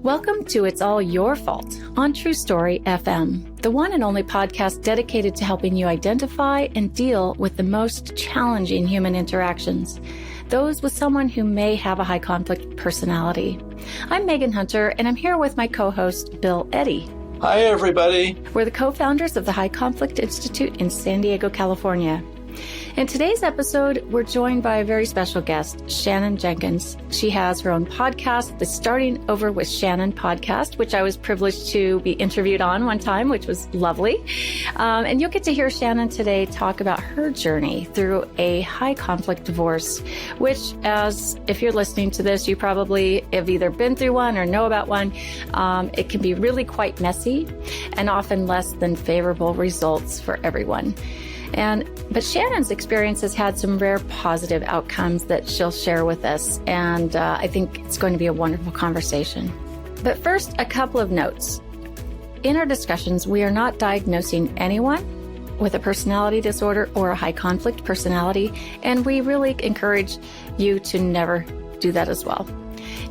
Welcome to It's All Your Fault on True Story FM, the one and only podcast dedicated to helping you identify and deal with the most challenging human interactions, those with someone who may have a high conflict personality. I'm Megan Hunter, and I'm here with my co-host, Bill Eddy. Hi, everybody. We're the co-founders of the High Conflict Institute in San Diego, California. In today's episode, we're joined by a very special guest, Shannon Jenkins. She has her own podcast, the Starting Over with Shannon podcast, which I was privileged to be interviewed on one time, which was lovely. And you'll get to hear Shannon today talk about her journey through a high conflict divorce, which, as if you're listening to this, you probably have either been through one or know about one. It can be really quite messy and often less than favorable results for everyone. But Shannon's experience has had some rare positive outcomes that she'll share with us, and I think it's going to be a wonderful conversation. But first, a couple of notes. In our discussions, we are not diagnosing anyone with a personality disorder or a high conflict personality, and we really encourage you to never do that as well.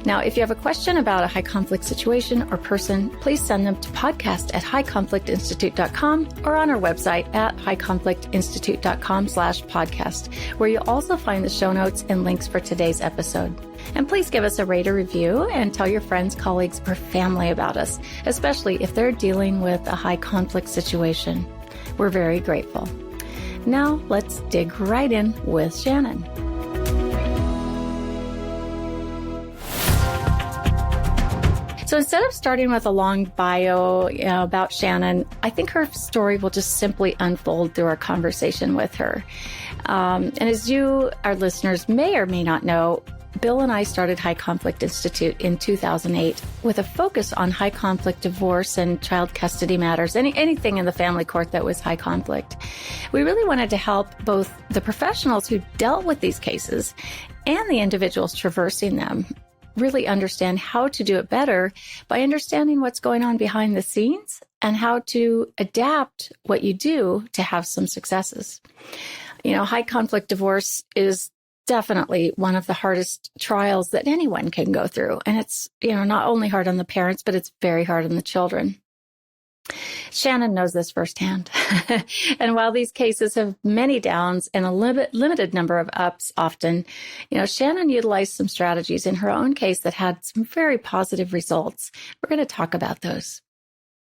Now, if you have a question about a high conflict situation or person, please send them to podcast@highconflictinstitute.com or on our website at highconflictinstitute.com/podcast, where you'll also find the show notes and links for today's episode. And please give us a rate or review and tell your friends, colleagues, or family about us, especially if they're dealing with a high conflict situation. We're very grateful. Now, let's dig right in with Shannon. So instead of starting with a long bio about Shannon, I think her story will just simply unfold through our conversation with her. And as you, our listeners, may or may not know, Bill and I started High Conflict Institute in 2008 with a focus on high conflict divorce and child custody matters, anything in the family court that was high conflict. We really wanted to help both the professionals who dealt with these cases and the individuals traversing them really understand how to do it better by understanding what's going on behind the scenes and how to adapt what you do to have some successes. You know, high conflict divorce is definitely one of the hardest trials that anyone can go through. And it's, not only hard on the parents, but it's very hard on the children. Shannon knows this firsthand. And while these cases have many downs and a limited number of ups often, Shannon utilized some strategies in her own case that had some very positive results. We're going to talk about those.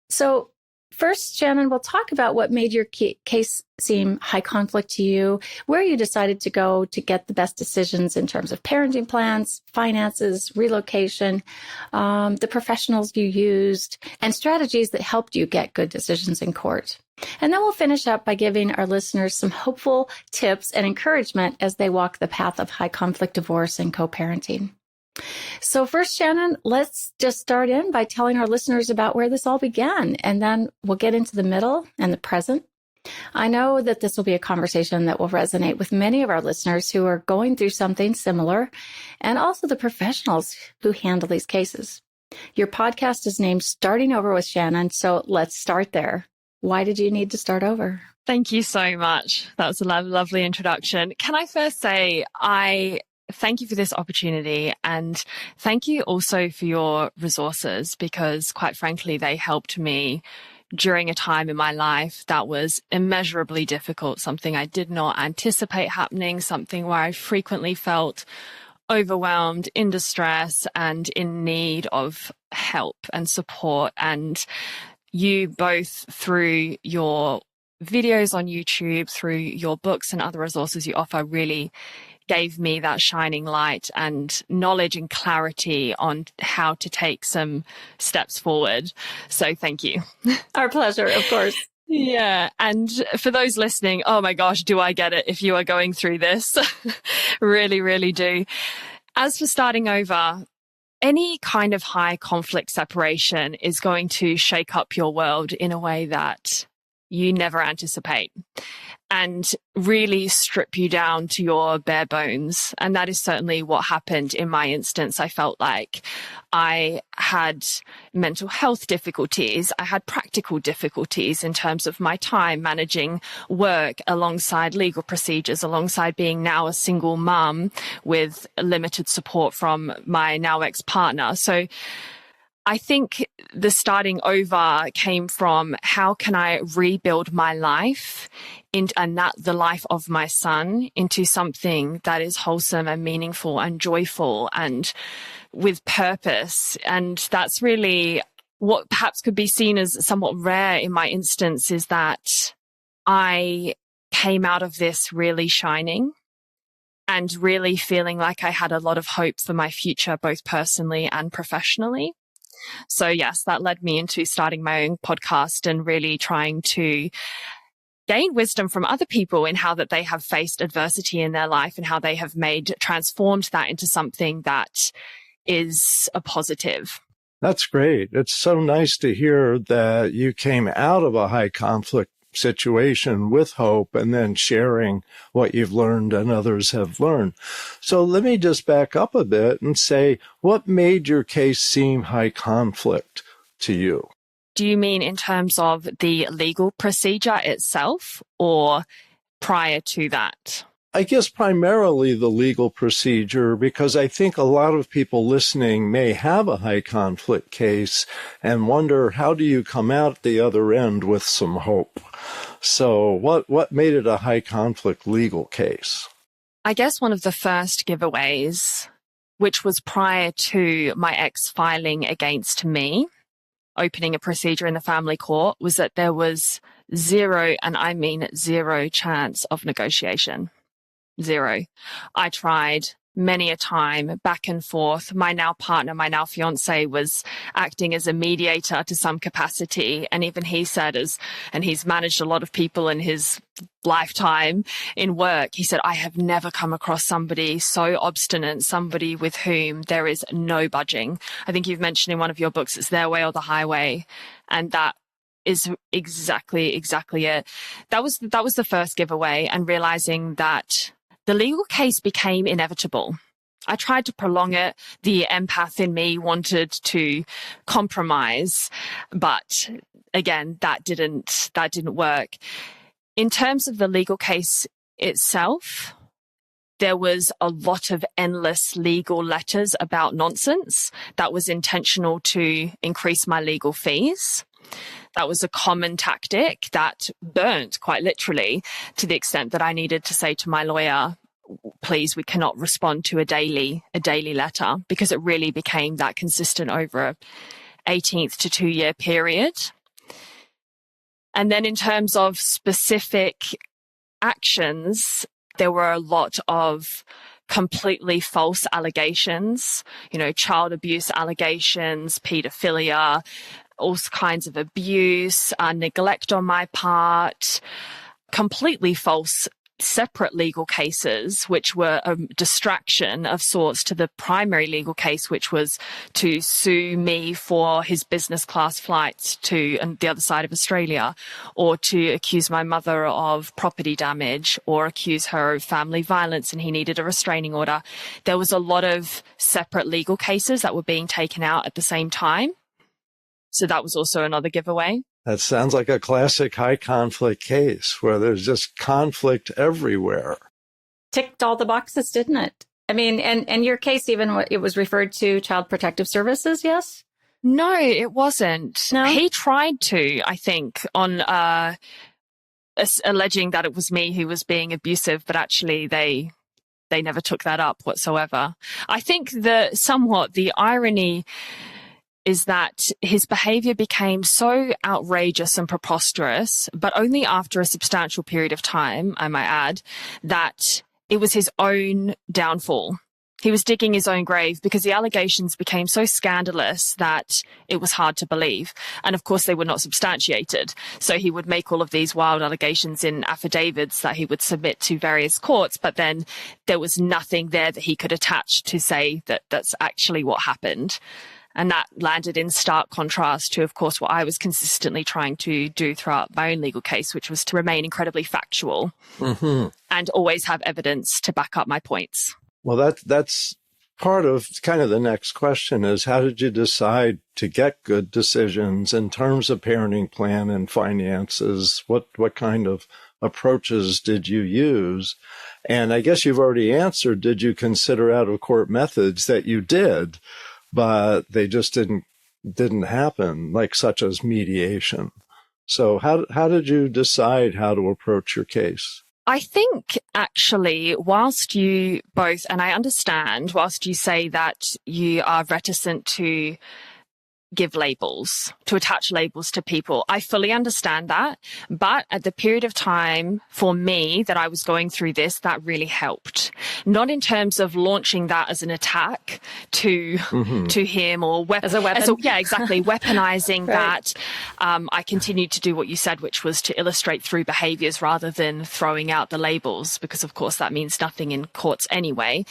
So first, Shannon, we'll talk about what made your case seem high conflict to you, where you decided to go to get the best decisions in terms of parenting plans, finances, relocation, the professionals you used, and strategies that helped you get good decisions in court. And then we'll finish up by giving our listeners some hopeful tips and encouragement as they walk the path of high conflict divorce and co-parenting. So first, Shannon, let's just start in by telling our listeners about where this all began, and then we'll get into the middle and the present. I know that this will be a conversation that will resonate with many of our listeners who are going through something similar, and also the professionals who handle these cases. Your podcast is named Starting Over with Shannon, so let's start there. Why did you need to start over? Thank you so much. That was a lovely introduction. Can I first say thank you for this opportunity, and thank you also for your resources, because quite frankly, they helped me during a time in my life that was immeasurably difficult, something I did not anticipate happening, something where I frequently felt overwhelmed, in distress, and in need of help and support. And you both, through your videos on YouTube, through your books and other resources you offer, really gave me that shining light and knowledge and clarity on how to take some steps forward. So thank you. Our pleasure, of course. Yeah. And for those listening, oh my gosh, do I get it if you are going through this? Really, really do. As for starting over, any kind of high conflict separation is going to shake up your world in a way that you never anticipate, and really strip you down to your bare bones. And that is certainly what happened in my instance. I felt like I had mental health difficulties. I had practical difficulties in terms of my time managing work alongside legal procedures, alongside being now a single mum with limited support from my now ex-partner. So I think the starting over came from how can I rebuild my life and that the life of my son into something that is wholesome and meaningful and joyful and with purpose. And that's really what perhaps could be seen as somewhat rare in my instance, is that I came out of this really shining and really feeling like I had a lot of hope for my future, both personally and professionally. So yes, that led me into starting my own podcast and really trying to gain wisdom from other people in how that they have faced adversity in their life and how they have transformed that into something that is a positive. That's great. It's so nice to hear that you came out of a high conflict situation with hope and then sharing what you've learned and others have learned. So let me just back up a bit and say, what made your case seem high conflict to you? Do you mean in terms of the legal procedure itself or prior to that? I guess primarily the legal procedure, because I think a lot of people listening may have a high conflict case and wonder, how do you come out the other end with some hope? So what made it a high conflict legal case? I guess one of the first giveaways, which was prior to my ex filing against me, opening a procedure in the family court, was that there was zero, and I mean zero, chance of negotiation. Zero. I tried many a time, back and forth. My now partner, my now fiance, was acting as a mediator to some capacity. And even he said, and he's managed a lot of people in his lifetime in work, he said, I have never come across somebody so obstinate, somebody with whom there is no budging. I think you've mentioned in one of your books, it's their way or the highway. And that is exactly it. That was the first giveaway, and realizing that the legal case became inevitable. I tried to prolong it. The empath in me wanted to compromise, but again, that didn't work. In terms of the legal case itself, there was a lot of endless legal letters about nonsense that was intentional to increase my legal fees. That was a common tactic that burnt, quite literally, to the extent that I needed to say to my lawyer, please, we cannot respond to a daily letter, because it really became that consistent over a 18th to 2-year period. And then in terms of specific actions, there were a lot of completely false allegations, child abuse allegations, pedophilia, all kinds of abuse, neglect on my part, completely false separate legal cases, which were a distraction of sorts to the primary legal case, which was to sue me for his business class flights to the other side of Australia, or to accuse my mother of property damage, or accuse her of family violence, and he needed a restraining order. There was a lot of separate legal cases that were being taken out at the same time. So that was also another giveaway. That sounds like a classic high conflict case where there's just conflict everywhere. Ticked all the boxes, didn't it? I mean, and your case, even it was referred to Child Protective Services, yes? No, it wasn't. No? He tried to, I think, on alleging that it was me who was being abusive, but actually they never took that up whatsoever. I think the irony is that his behavior became so outrageous and preposterous, but only after a substantial period of time, I might add, that it was his own downfall. He was digging his own grave, because the allegations became so scandalous that it was hard to believe. And of course, they were not substantiated. So he would make all of these wild allegations in affidavits that he would submit to various courts, but then there was nothing there that he could attach to say that that's actually what happened. And that landed in stark contrast to, of course, what I was consistently trying to do throughout my own legal case, which was to remain incredibly factual and always have evidence to back up my points. Well, that's part of kind of the next question is, how did you decide to get good decisions in terms of parenting plan and finances? What kind of approaches did you use? And I guess you've already answered, did you consider out-of-court methods? That you did, but they just didn't didn't happen, like such as mediation. So how did you decide how to approach your case? I think actually, whilst you both, and I understand, whilst you say that you are reticent to give labels, to attach labels to people, I fully understand that. But at the period of time for me that I was going through this, that really helped. Not in terms of launching that as an attack to him or as a weapon. Yeah, exactly. Weaponizing Right. that. I continued to do what you said, which was to illustrate through behaviors rather than throwing out the labels, because of course that means nothing in courts anyway.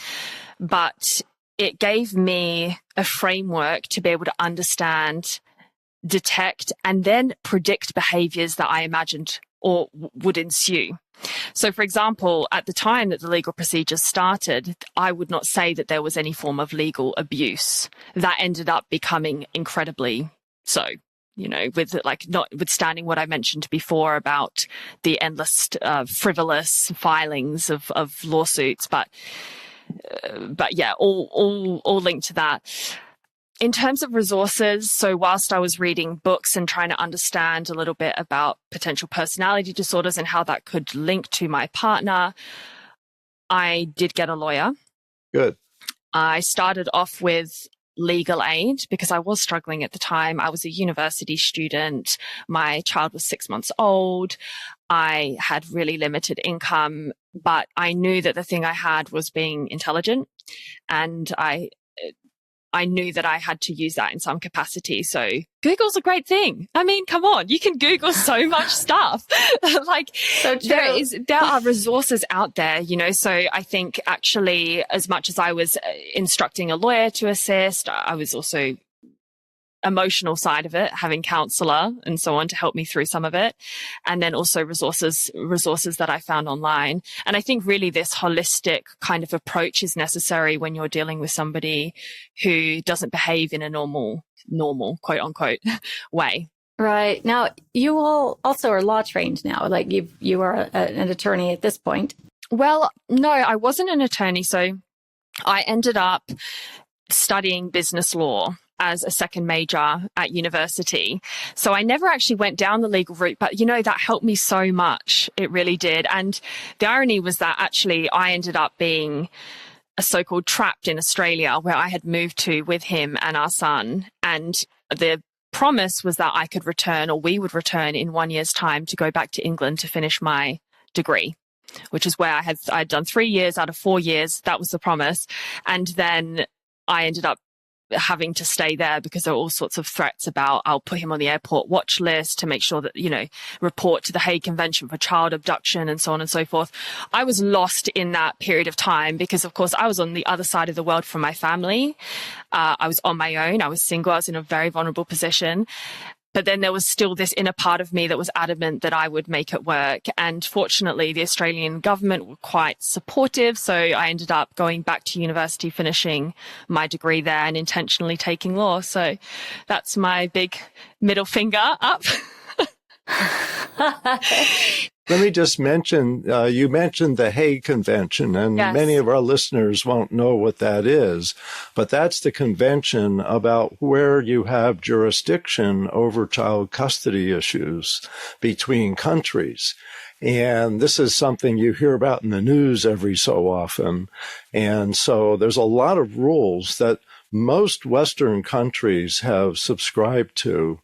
But it gave me a framework to be able to understand, detect, and then predict behaviors that I imagined or would ensue. So, for example, at the time that the legal procedures started, I would not say that there was any form of legal abuse. That ended up becoming incredibly so. With notwithstanding what I mentioned before about the endless frivolous filings of lawsuits, but yeah, all linked to that. In terms of resources, so whilst I was reading books and trying to understand a little bit about potential personality disorders and how that could link to my partner, I did get a lawyer. Good. I started off with legal aid because I was struggling at the time. I was a university student. My child was 6 months old. I had really limited income, but I knew that the thing I had was being intelligent, and I knew that I had to use that in some capacity. So Google's a great thing. I mean, come on, you can Google so much stuff. So true. There are resources out there, so I think actually, as much as I was instructing a lawyer to assist, I was also emotional side of it, having counselor and so on to help me through some of it. And then also resources that I found online. And I think really this holistic kind of approach is necessary when you're dealing with somebody who doesn't behave in a normal quote unquote way. Right. Now, you all also are law trained now. Like you are an attorney at this point. Well, no, I wasn't an attorney. So I ended up studying business law as a second major at university. So I never actually went down the legal route, but that helped me so much. It really did. And the irony was that actually I ended up being a so-called trapped in Australia, where I had moved to with him and our son. And the promise was that I could return, or we would return in 1 year's time to go back to England to finish my degree, which is where I'd done 3 years out of 4 years. That was the promise. And then I ended up having to stay there because there were all sorts of threats about I'll put him on the airport watch list to make sure that, report to the Hague Convention for Child Abduction and so on and so forth. I was lost in that period of time because, of course, I was on the other side of the world from my family. I was on my own. I was single. I was in a very vulnerable position. But then there was still this inner part of me that was adamant that I would make it work. And fortunately, the Australian government were quite supportive. So I ended up going back to university, finishing my degree there and intentionally taking law. So that's my big middle finger up. Let me just mention, you mentioned the Hague Convention, and Yes. Many of our listeners won't know what that is, but that's the convention about where you have jurisdiction over child custody issues between countries. And this is something you hear about in the news every so often. And so there's a lot of rules that most Western countries have subscribed to.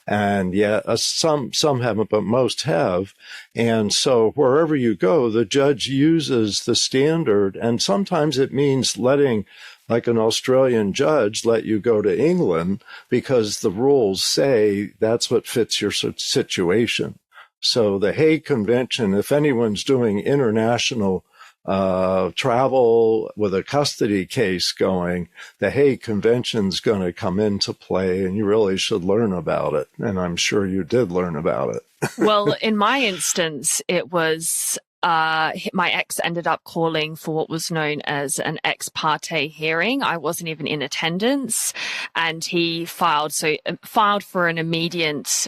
And yet some haven't, but most have. And so wherever you go, the judge uses the standard. And sometimes it means letting, like an Australian judge, let you go to England because the rules say that's what fits your situation. So the Hague Convention, if anyone's doing international travel with a custody case going, the Hague Convention's going to come into play, and you really should learn about it. And I'm sure you did learn about it. Well, in my instance, it was my ex ended up calling for what was known as an ex parte hearing. I wasn't even in attendance, and he filed for an immediate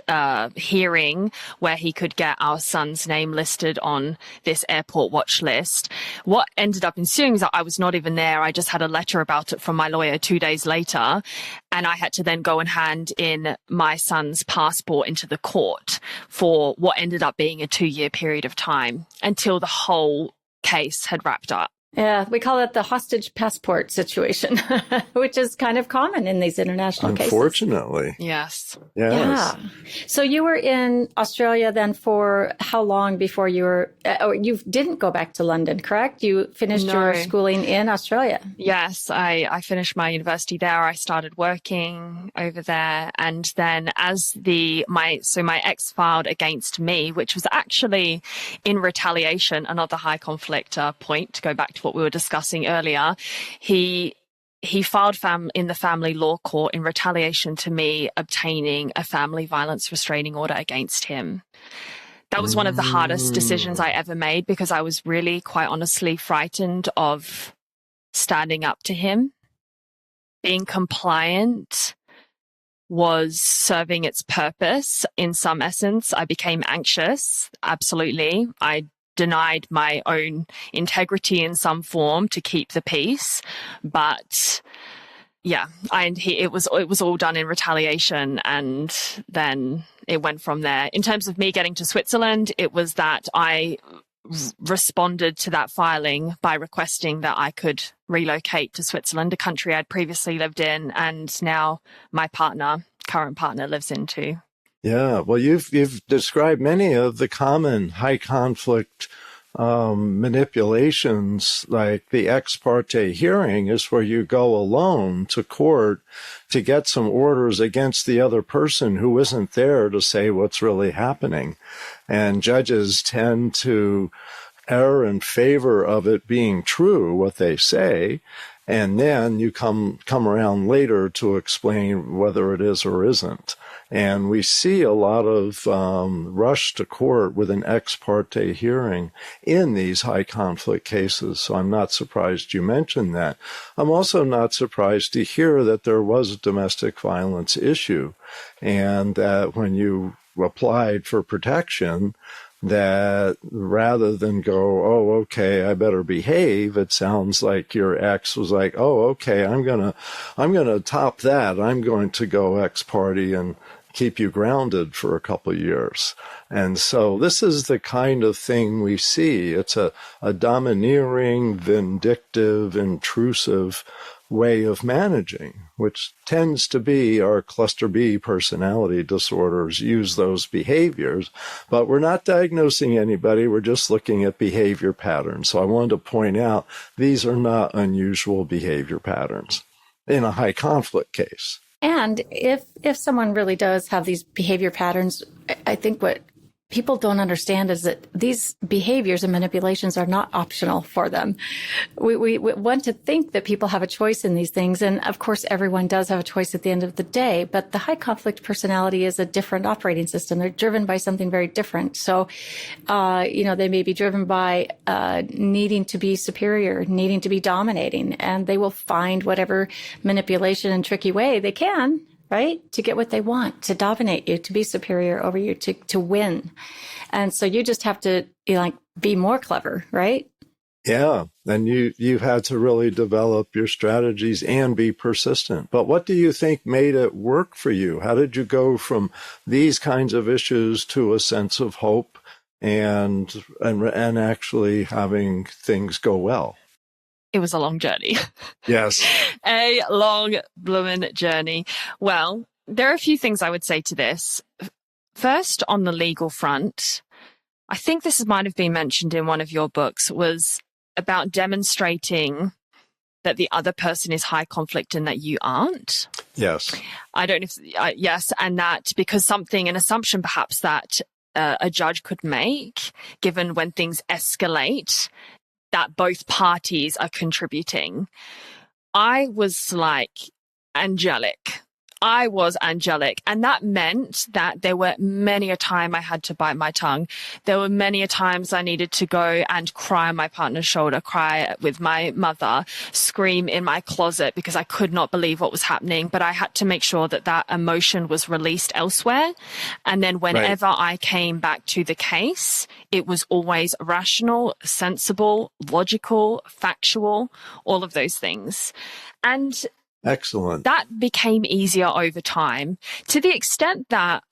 hearing where he could get our son's name listed on this airport watch list. What ended up ensuing is that I was not even there. I just had a letter about it from my lawyer 2 days later, And I had to then go and hand in my son's passport into the court for what ended up being a 2-year period of time until the whole case had wrapped up. Yeah, we call it the hostage passport situation, which is kind of common in these international cases. Unfortunately. Yes. Yes. Yeah. So you were in Australia then for how long before you were, you didn't go back to London, correct? You finished your schooling in Australia. Yes, I finished my university there. I started working over there. And then as my ex filed against me, which was actually in retaliation, another high conflict point, to go back to what we were discussing earlier, he filed in the family law court in retaliation to me obtaining a family violence restraining order against him. That was one of the hardest decisions I ever made because I was really, quite honestly, frightened of standing up to him. Being compliant was serving its purpose in some essence. I became anxious, absolutely. I denied my own integrity in some form to keep the peace, but yeah, it was all done in retaliation, and then it went from there. In terms of me getting to Switzerland, it was that I responded to that filing by requesting that I could relocate to Switzerland, a country I'd previously lived in, and now my current partner, lives in too. Yeah, well, you've described many of the common high conflict manipulations, like the ex parte hearing is where you go alone to court to get some orders against the other person who isn't there to say what's really happening. And judges tend to err in favor of it being true, what they say. And then you come around later to explain whether it is or isn't. And we see a lot of rush to court with an ex parte hearing in these high conflict cases. So I'm not surprised you mentioned that. I'm also not surprised to hear that there was a domestic violence issue, and that when you applied for protection, that rather than go, oh, okay, I better behave, it sounds like your ex was like, oh, okay, I'm gonna top that. I'm going to go ex parte and keep you grounded for a couple of years. And so this is the kind of thing we see. It's a domineering, vindictive, intrusive way of managing, which tends to be our cluster B personality disorders use those behaviors. But we're not diagnosing anybody. We're just looking at behavior patterns. So I wanted to point out these are not unusual behavior patterns in a high conflict case. And if someone really does have these behavior patterns, I think what people don't understand is that these behaviors and manipulations are not optional for them. We want to think that people have a choice in these things. And of course, everyone does have a choice at the end of the day. But the high conflict personality is a different operating system. They're driven by something very different. So, they may be driven by needing to be superior, needing to be dominating, and they will find whatever manipulation and tricky way they can, right? To get what they want, to dominate you, to be superior over you, to win. And so you just have to be more clever, right? Yeah. And you've had to really develop your strategies and be persistent. But what do you think made it work for you? How did you go from these kinds of issues to a sense of hope and actually having things go well? It was a long journey. Yes. A long blooming journey. Well, there are a few things I would say to this. First, on the legal front, I think this might have been mentioned in one of your books, was about demonstrating that the other person is high conflict and that you aren't. Yes. I don't know if, yes. And that because an assumption perhaps that a judge could make, given when things escalate, that both parties are contributing. I was angelic. I was angelic. And that meant that there were many a time I had to bite my tongue. There were many a times I needed to go and cry on my partner's shoulder, cry with my mother, scream in my closet because I could not believe what was happening. But I had to make sure that emotion was released elsewhere. And then whenever I came back to the case, it was always rational, sensible, logical, factual, all of those things. And Excellent. That became easier over time to the extent that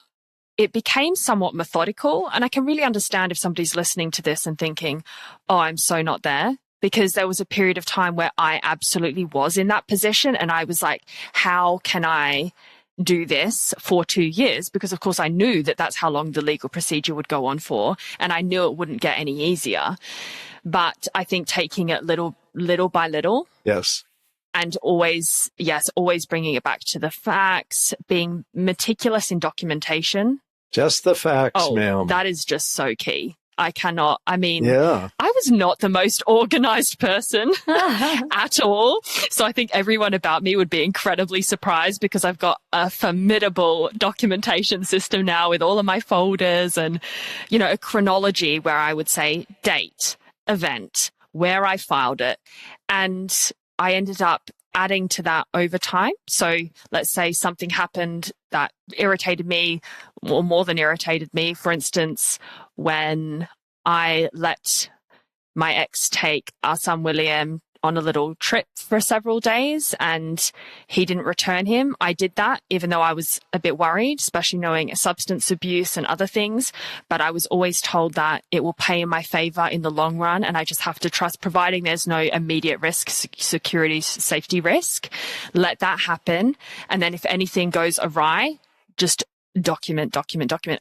it became somewhat methodical. And I can really understand if somebody's listening to this and thinking, oh, I'm so not there. Because there was a period of time where I absolutely was in that position. And I was like, how can I do this for 2 years? Because, of course, I knew that that's how long the legal procedure would go on for. And I knew it wouldn't get any easier. But I think taking it little by little. Yes. And always bringing it back to the facts, being meticulous in documentation. Just the facts, ma'am. That is just so key. I yeah. I was not the most organized person at all. So I think everyone about me would be incredibly surprised because I've got a formidable documentation system now with all of my folders and, a chronology where I would say date, event, where I filed it. And I ended up adding to that over time. So let's say something happened that irritated me or more than irritated me. For instance, when I let my ex take our son William on a little trip for several days and he didn't return him. I did that even though I was a bit worried, especially knowing substance abuse and other things. But I was always told that it will pay in my favor in the long run. And I just have to trust, providing there's no immediate risk, security, safety risk, let that happen. And then if anything goes awry, just document.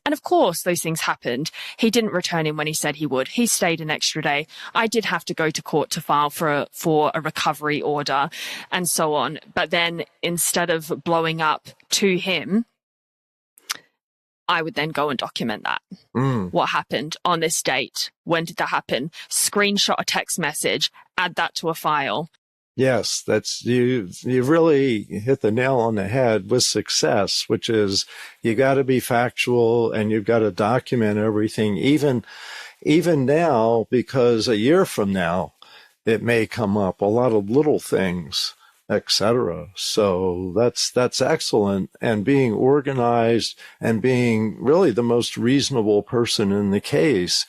And of course, those things happened. He didn't return him when he said he would. He stayed an extra day. I did have to go to court to file for a recovery order and so on. But then instead of blowing up to him, I would then go and document that. What happened on this date? When did that happen? Screenshot a text message, add that to a file. Yes, that's you really hit the nail on the head with success, which is you got to be factual and you've got to document everything, even now, because a year from now, it may come up, a lot of little things, etc. So that's excellent. And being organized and being really the most reasonable person in the case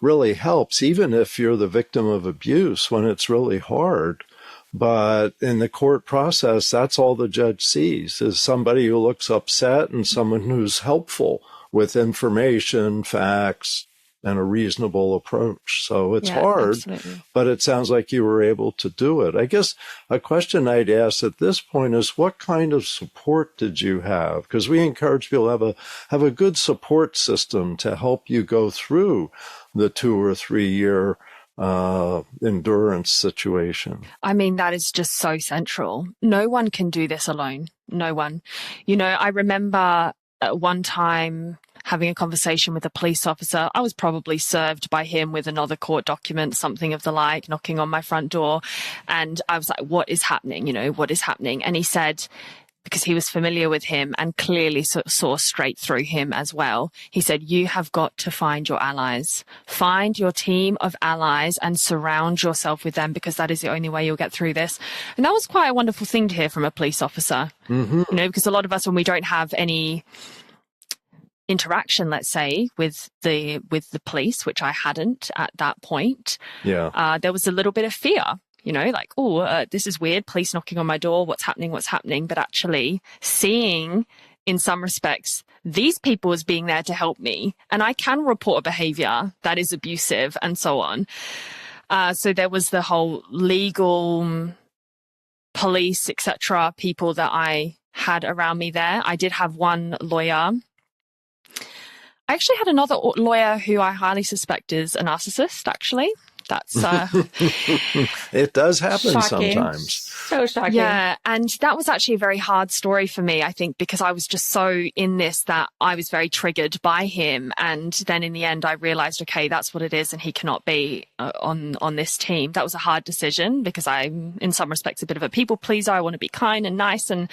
really helps, even if you're the victim of abuse when it's really hard. But in the court process, that's all the judge sees is somebody who looks upset and someone who's helpful with information, facts, and a reasonable approach. So it's hard, absolutely. But it sounds like you were able to do it. I guess a question I'd ask at this point is, what kind of support did you have? Because we encourage people to have a good support system to help you go through the 2 or 3 year endurance situation. I mean, that is just so central. No one can do this alone. No one. I remember at one time having a conversation with a police officer. I was probably served by him with another court document, something of the like, knocking on my front door. And I was like, what is happening? What is happening? And he said, because he was familiar with him and clearly saw straight through him as well. He said, you have got to find your allies, find your team of allies and surround yourself with them, because that is the only way you'll get through this. And that was quite a wonderful thing to hear from a police officer, because a lot of us, when we don't have any interaction, let's say, with the police, which I hadn't at that point, there was a little bit of fear. This is weird, police knocking on my door, what's happening? But actually seeing, in some respects, these people as being there to help me, and I can report a behavior that is abusive and so on. So there was the whole legal, police, etc., people that I had around me there. I did have one lawyer. I actually had another lawyer who I highly suspect is a narcissist, actually. That's it does happen shocking. Sometimes. So shocking. Yeah, and that was actually a very hard story for me, I think, because I was just so in this that I was very triggered by him. And then in the end, I realized, okay, that's what it is, and he cannot be on this team. That was a hard decision because I'm, in some respects, a bit of a people pleaser. I want to be kind and nice, and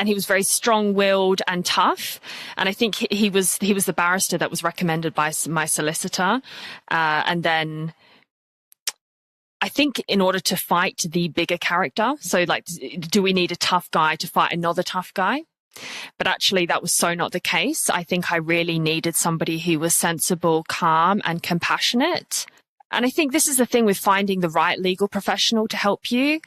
he was very strong-willed and tough. And I think he was the barrister that was recommended by my solicitor, and then I think in order to fight the bigger character, so like, do we need a tough guy to fight another tough guy? But actually that was so not the case. I think I really needed somebody who was sensible, calm, and compassionate. And I think this is the thing with finding the right legal professional to help you.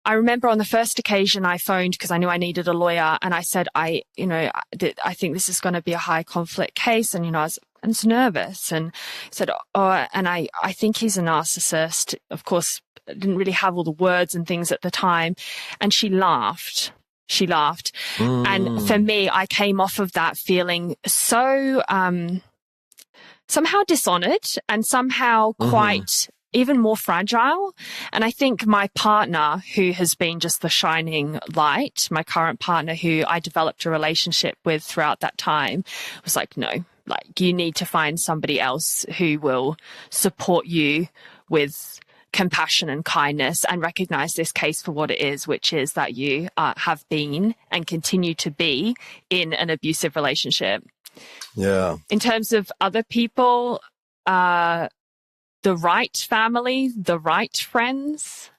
I remember on the first occasion I phoned because I knew I needed a lawyer, and I said, I think this is going to be a high conflict case. And, I was nervous, and said, and I think he's a narcissist. Of course, I didn't really have all the words and things at the time. And she laughed. And for me, I came off of that feeling so, somehow dishonored and somehow quite even more fragile. And I think my partner, who has been just the shining light, my current partner who I developed a relationship with throughout that time, was like, no, like, you need to find somebody else who will support you with compassion and kindness and recognize this case for what it is, which is that you have been and continue to be in an abusive relationship. Yeah. In terms of other people, the right family, the right friends,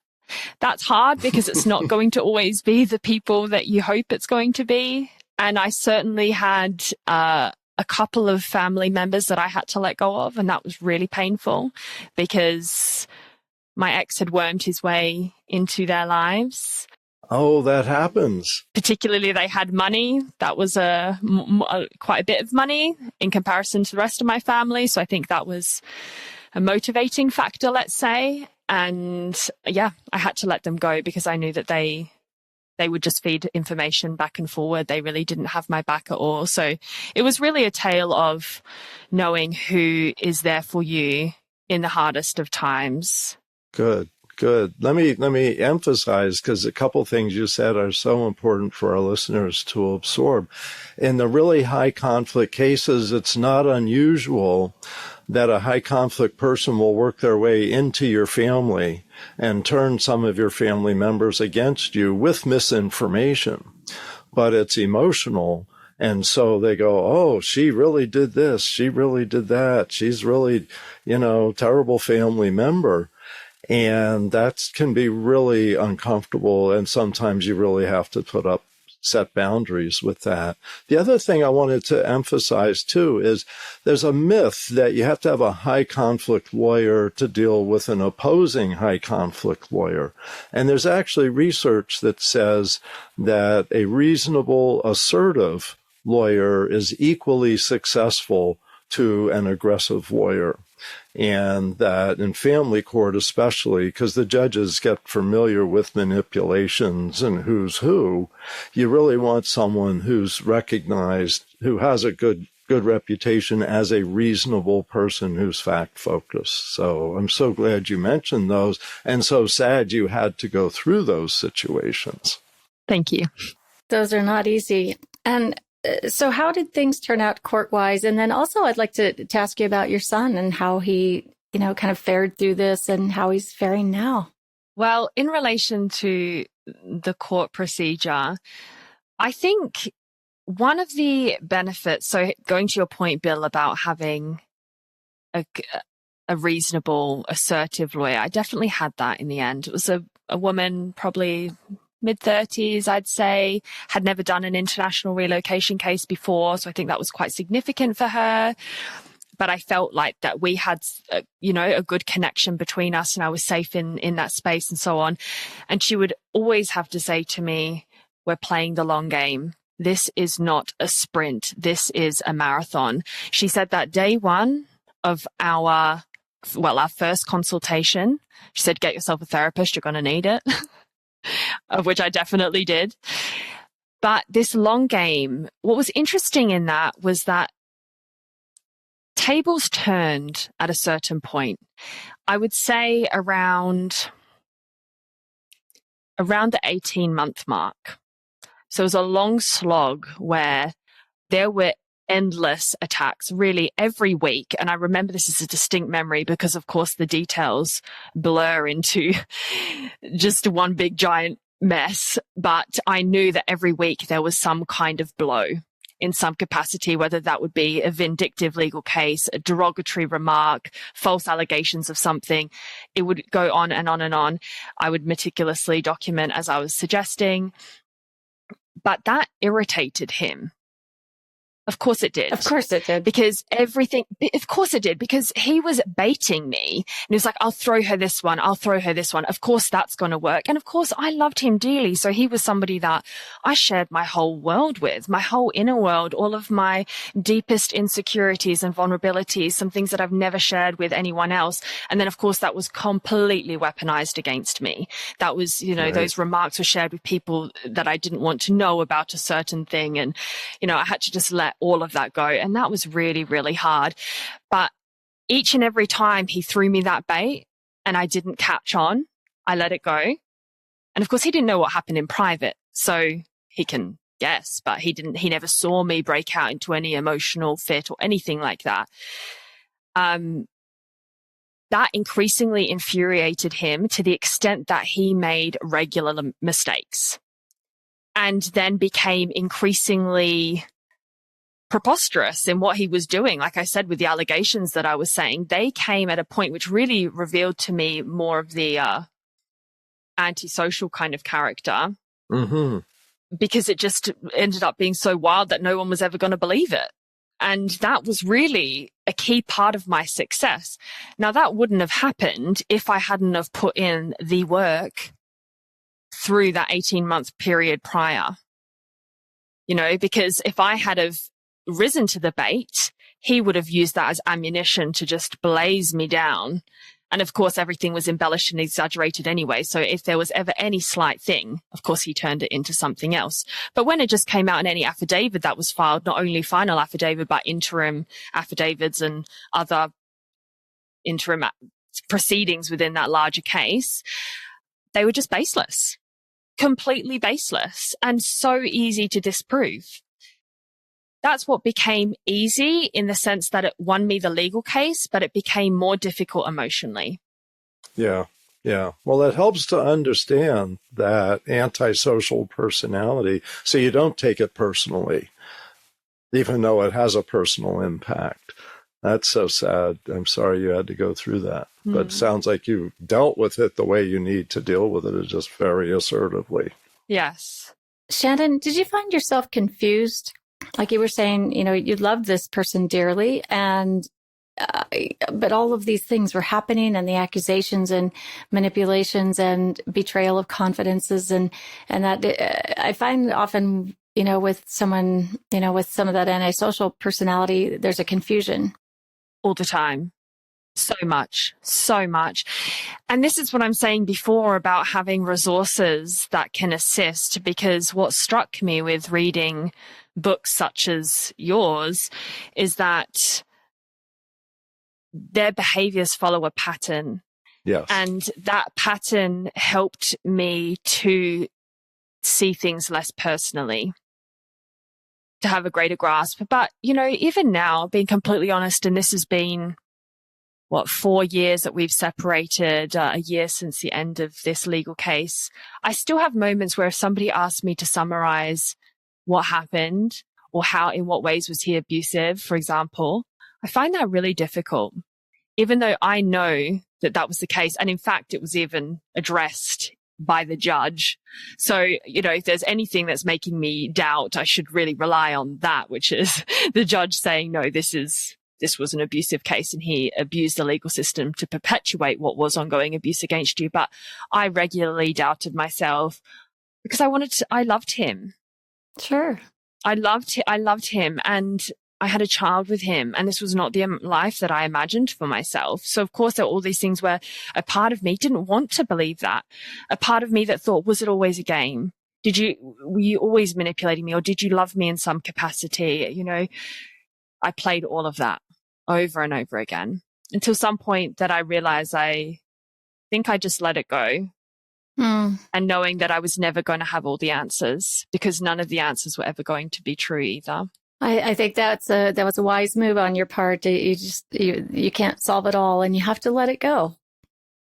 that's hard because it's not going to always be the people that you hope it's going to be. And I certainly had a couple of family members that I had to let go of, and that was really painful because my ex had wormed his way into their lives. Oh, that happens. Particularly, they had money. That was quite a bit of money in comparison to the rest of my family. So I think that was a motivating factor, let's say. And yeah, I had to let them go because I knew that they would just feed information back and forward. They really didn't have my back at all. So it was really a tale of knowing who is there for you in the hardest of times. Good. Let me emphasize, because a couple things you said are so important for our listeners to absorb. In the really high conflict cases, it's not unusual that a high conflict person will work their way into your family and turn some of your family members against you with misinformation. But it's emotional. And so they go, oh, she really did this. She really did that. She's really, terrible family member. And that can be really uncomfortable. And sometimes you really have to set boundaries with that. The other thing I wanted to emphasize too is there's a myth that you have to have a high conflict lawyer to deal with an opposing high conflict lawyer. And there's actually research that says that a reasonable, assertive lawyer is equally successful to an aggressive lawyer. And that in family court especially, because the judges get familiar with manipulations and who's who, you really want someone who's recognized, who has a good reputation as a reasonable person who's fact-focused. So I'm so glad you mentioned those, and so sad you had to go through those situations. Thank you. Those are not easy. And so how did things turn out court-wise? And then also I'd like to ask you about your son and how he, kind of fared through this and how he's faring now. Well, in relation to the court procedure, I think one of the benefits, so going to your point, Bill, about having a reasonable, assertive lawyer, I definitely had that in the end. It was a woman, probably mid-30s, I'd say, had never done an international relocation case before. So I think that was quite significant for her. But I felt like that we had, a good connection between us, and I was safe in that space and so on. And she would always have to say to me, we're playing the long game. This is not a sprint. This is a marathon. She said that day one of our first consultation, she said, get yourself a therapist. You're going to need it. Of which I definitely did. But this long game, what was interesting in that was that tables turned at a certain point. I would say around the 18-month mark. So it was a long slog where there were endless attacks really every week. And I remember this as a distinct memory because, of course, the details blur into just one big giant mess. But I knew that every week there was some kind of blow in some capacity, whether that would be a vindictive legal case, a derogatory remark, false allegations of something. It would go on and on and on. I would meticulously document as I was suggesting. But that irritated him. Of course it did. Of course it did. Of course it did, because he was baiting me. And he was like, I'll throw her this one. I'll throw her this one. Of course that's going to work. And of course I loved him dearly. So he was somebody that I shared my whole world with, my whole inner world, all of my deepest insecurities and vulnerabilities, some things that I've never shared with anyone else. And then of course that was completely weaponized against me. That was, Right. those remarks were shared with people that I didn't want to know about a certain thing. And, I had to just let all of that go. And that was really, really hard. But each and every time he threw me that bait and I didn't catch on, I let it go. And of course, he didn't know what happened in private. So he can guess, but he never saw me break out into any emotional fit or anything like that. That increasingly infuriated him to the extent that he made regular mistakes and then became increasingly preposterous in what he was doing. Like I said, with the allegations that I was saying, they came at a point which really revealed to me more of the antisocial kind of character, because it just ended up being so wild that no one was ever going to believe it. And that was really a key part of my success. Now, that wouldn't have happened if I hadn't have put in the work through that 18-month period prior, because if I had have risen to the bait, he would have used that as ammunition to just blaze me down. And of course, everything was embellished and exaggerated anyway. So if there was ever any slight thing, of course, he turned it into something else. But when it just came out in any affidavit that was filed, not only final affidavit, but interim affidavits and other interim proceedings within that larger case, they were just baseless, completely baseless, and so easy to disprove. That's what became easy in the sense that it won me the legal case, but it became more difficult emotionally. Yeah. Well, it helps to understand that antisocial personality, so you don't take it personally, even though it has a personal impact. That's so sad. I'm sorry you had to go through that. But it sounds like you dealt with it the way you need to deal with it, just very assertively. Yes. Shannon, did you find yourself confused? Like you were saying, you loved this person dearly, but all of these things were happening, and the accusations and manipulations and betrayal of confidences, and that I find often, with someone, with some of that antisocial personality, there's a confusion all the time. So much. And this is what I'm saying before about having resources that can assist, because what struck me with reading books such as yours is that their behaviors follow a pattern. Yes. And that pattern helped me to see things less personally, to have a greater grasp. But, even now, being completely honest, and this has been 4 years that we've separated, a year since the end of this legal case, I still have moments where if somebody asks me to summarize what happened or in what ways was he abusive, for example, I find that really difficult, even though I know that that was the case. And in fact, it was even addressed by the judge. So, if there's anything that's making me doubt, I should really rely on that, which is the judge saying, no, this was an abusive case and he abused the legal system to perpetuate what was ongoing abuse against you. But I regularly doubted myself because I loved him. Sure. I loved him, and I had a child with him, and this was not the life that I imagined for myself. So of course there were all these things where a part of me didn't want to believe that. A part of me that thought, was it always a game? Were you always manipulating me, or did you love me in some capacity? I played all of that over and over again until some point that I realized I think I just let it go. And knowing that I was never going to have all the answers, because none of the answers were ever going to be true either. I think that was a wise move on your part. You can't solve it all, and you have to let it go.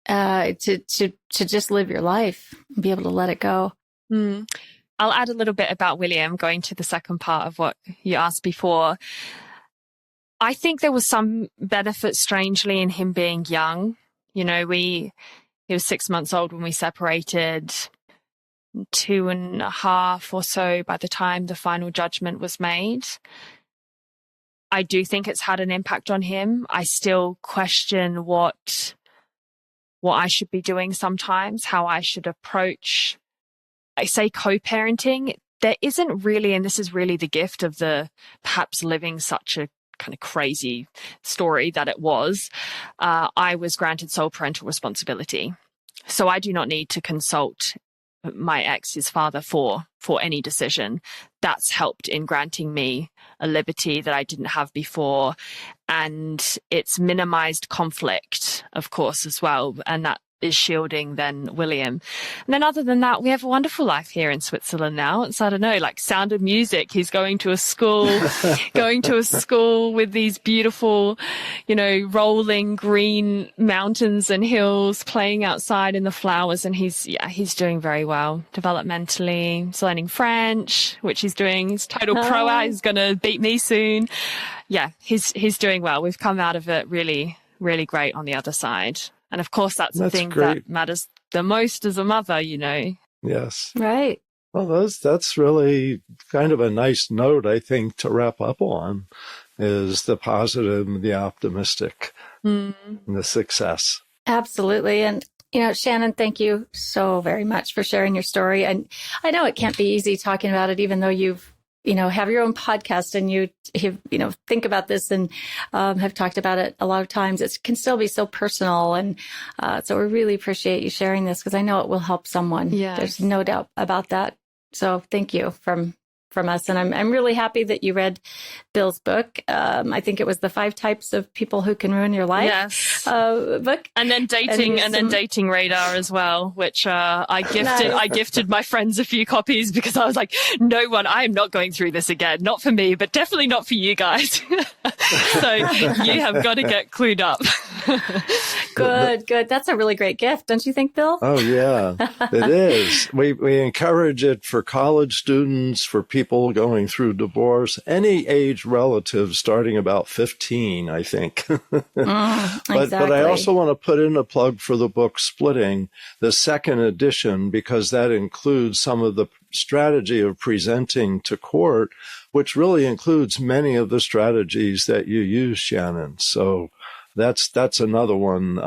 To just live your life and be able to let it go. I'll add a little bit about William, going to the second part of what you asked before. I think there was some benefit, strangely, in him being young. He was 6 months old when we separated, 2.5 or so by the time the final judgment was made. I do think it's had an impact on him. I still question what I should be doing sometimes, how I should approach, I say co-parenting. There isn't really, and this is really the gift of the perhaps living such a kind of crazy story that it was. I was granted sole parental responsibility. So I do not need to consult my ex, his father, for any decision. That's helped in granting me a liberty that I didn't have before. And it's minimized conflict, of course, as well. And that is shielding then William. And then other than that, we have a wonderful life here in Switzerland now. It's, I don't know, like Sound of Music. He's going to a school, with these beautiful, rolling green mountains and hills, playing outside in the flowers. And he's doing very well developmentally. He's learning French, which he's doing. He's total pro out. He's going to beat me soon. Yeah, he's doing well. We've come out of it really, really great on the other side. And of course, that's the thing that matters the most as a mother, Yes. Right. Well, that's really kind of a nice note, I think, to wrap up on, is the positive and the optimistic and the success. Absolutely. And, Shannon, thank you so very much for sharing your story. And I know it can't be easy talking about it, even though you've have your own podcast and you think about this and have talked about it a lot of times. It can still be so personal. And so we really appreciate you sharing this because I know it will help someone. Yes. There's no doubt about that. So thank you from us. And I'm really happy that you read Bill's book. I think it was the 5 Types of People Who Can Ruin Your Life book. And then Dating Radar as well, which I gifted my friends a few copies because I was like, I am not going through this again. Not for me, but definitely not for you guys. So you have got to get clued up. Good. That's a really great gift, don't you think, Bill? Oh, yeah, it is. We encourage it for college students, for people going through divorce, any age relative starting about 15, I think. Exactly. But I also want to put in a plug for the book Splitting, the second edition, because that includes some of the strategy of presenting to court, which really includes many of the strategies that you use, Shannon. So that's another one.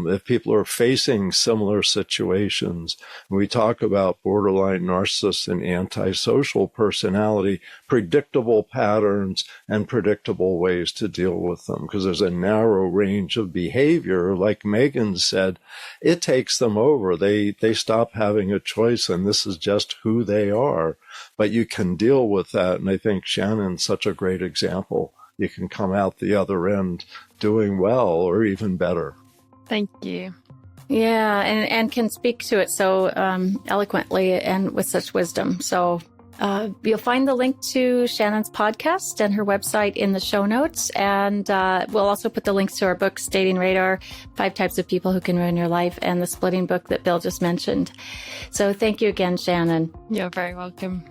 If people are facing similar situations, we talk about borderline narcissist and antisocial personality, predictable patterns and predictable ways to deal with them, because there's a narrow range of behavior. Like Megan said, it takes them over. They stop having a choice, and this is just who they are. But you can deal with that, and I think Shannon's such a great example. You can come out the other end doing well or even better. Thank you. Yeah, and can speak to it so eloquently and with such wisdom. So you'll find the link to Shannon's podcast and her website in the show notes. And we'll also put the links to our books, Dating Radar, 5 Types of People Who Can Ruin Your Life, and the Splitting book that Bill just mentioned. So thank you again, Shannon. You're very welcome.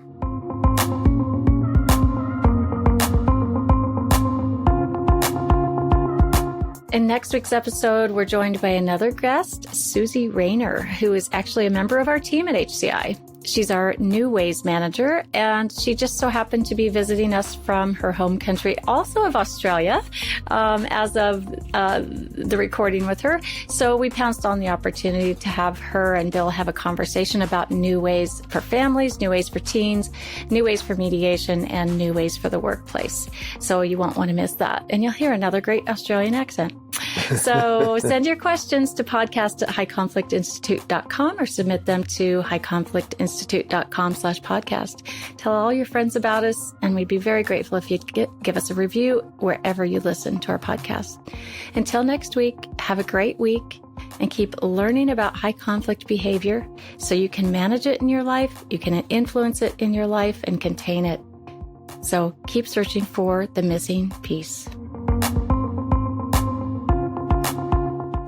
In next week's episode, we're joined by another guest, Susie Rayner, who is actually a member of our team at HCI. She's our New Ways manager, and she just so happened to be visiting us from her home country, also of Australia, as of the recording with her. So we pounced on the opportunity to have her and Bill have a conversation about new ways for families, new ways for teens, new ways for mediation, and new ways for the workplace. So you won't want to miss that. And you'll hear another great Australian accent. So send your questions to podcast@highconflictinstitute.com or submit them to highconflictinstitute.com/podcast. Tell all your friends about us, and we'd be very grateful if you'd give us a review wherever you listen to our podcast. Until next week, have a great week and keep learning about high conflict behavior so you can manage it in your life, you can influence it in your life, and contain it. So keep searching for the missing piece.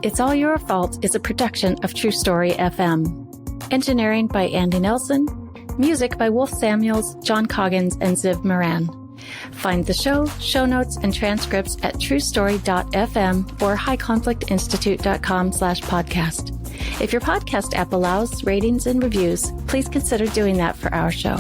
It's All Your Fault is a production of True Story FM. Engineering by Andy Nelson. Music by Wolf Samuels, John Coggins, and Ziv Moran. Find the show notes, and transcripts at truestory.fm or highconflictinstitute.com/podcast. If your podcast app allows ratings and reviews, please consider doing that for our show.